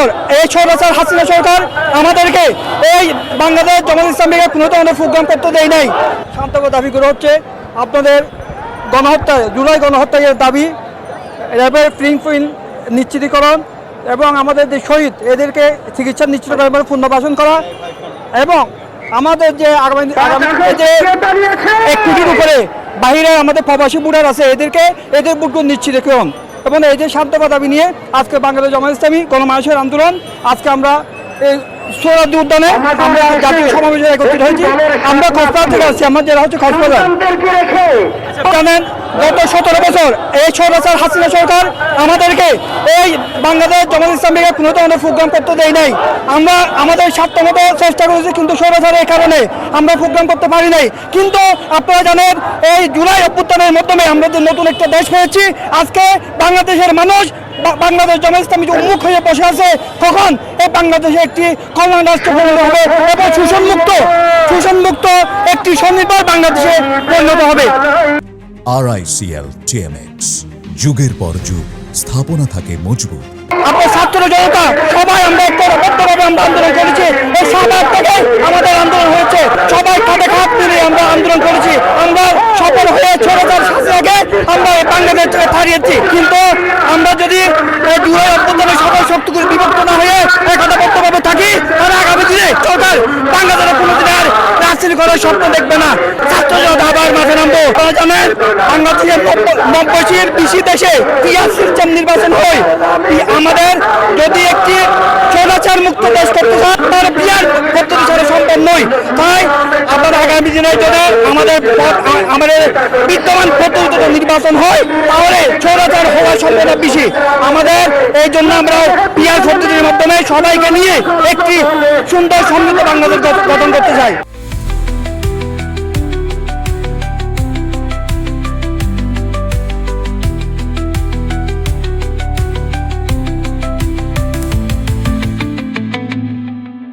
বছর এই স্বৈরাচার হাসিনা সরকার আমাদেরকে এই বাংলাদেশ জামাত ইসলামীকে কোনো ধরনের প্রোগ্রাম করতে দেয় নাই। শান্তক দাবি করে হচ্ছে আপনাদের গণহত্যা, জুলাই গণহত্যার দাবি, র্যাবের ফিঙ্গারপ্রিন্ট নিশ্চিতকরণ এবং আমাদের যে শহীদ এদেরকে চিকিৎসা নিশ্চিত করার পুনর্বাসন করা এবং আমাদের যে আগামী যে 1 কোটির উপরে বাইরে আমাদের প্রবাসী ভোটার আছে এদের ভোট নিশ্চিতকরণ এবং এই যে শান্তক দাবি নিয়ে আজকে বাংলাদেশ জামাত ইসলামী গণমানুষের আন্দোলন আজকে আমরা এই সোহরাওয়ার্দী উদ্যানে আমরা জাতীয় সমাবেশে একত্রিত হয়েছি। আমরা কক্সবাজার থেকে আসছি, আমার জেলা হচ্ছে কক্সবাজার। জানেন গত 17 বছর এই স্বৈরাচার হাসিনা সরকার আমাদেরকে এই বাংলাদেশ জামাত ইসলামীকে কোনো ধরনের প্রোগ্রাম করতে দেয় নাই। আমরা আমাদের স্বার্থ মতো চেষ্টা করেছি, কিন্তু স্বৈরাচারের কারণে আমরা প্রোগ্রাম করতে পারি নাই। কিন্তু আপনারা জানেন এই জুলাই অভ্যুত্থানের মাধ্যমে আমরা যে নতুন একটা দেশ পেয়েছি, আজকে বাংলাদেশের মানুষ বাংলাদেশ জামাত ইসলামী যে উন্মুখ হয়ে বসে আছে, কখন এই বাংলাদেশে একটি কল্যাণ রাষ্ট্র পরিণত হবে এবং শোষণমুক্ত একটি স্বনির্ভর বাংলাদেশে পরিণত হবে। RICL TMX, যুগের পর যুগ স্থাপনা থাকে মজবুত। আমরা ছাত্র জনতা সবাই আমরা ঐক্যবদ্ধভাবে আমরা আন্দোলন করেছি। এই 7 থেকে আমাদের আন্দোলন হয়েছে, সবাই কাঁধে কাঁধ মিলিয়ে আমরা আন্দোলন করেছি। আমরা সফল হয়ে স্বৈরাচার শাসনকে আমরা এই বাংলাদেশ থেকে হারিয়েছি। কিন্তু আমরা যদি এই জুলাই অভ্যুত্থানে সবাই শক্তি করে বিভক্ত না হয়ে একতাবদ্ধভাবে থাকি, তাহলে আগামী দিনে সরকার বাংলাদেশের কোনোদিন আর রাজনীতি করার স্বপ্ন দেখবে না। ছাত্র জনতা আবার মাঠে নামবো। আপনারা জানেন বাংলাদেশের 90-এর বেশি দেশে পিআর সিস্টেম নির্বাচন হয়। আমাদের যদি একটি স্বৈরাচার মুক্ত দেশ করতে চান তাহলে পিআর পদ্ধতি ছাড়া সম্ভব নয়। তাই আপনার আগামী দিনের জন্য আমাদের বিদ্যমান পদ্ধতিতে নির্বাচন হয়, তাহলে স্বৈরাচার হওয়ার সম্ভাবনা বেশি। আমাদের এই জন্য আমরা পিআর পদ্ধতির মাধ্যমে সবাইকে নিয়ে একটি সুন্দর সমৃদ্ধ বাংলাদেশ গঠন করতে চাই।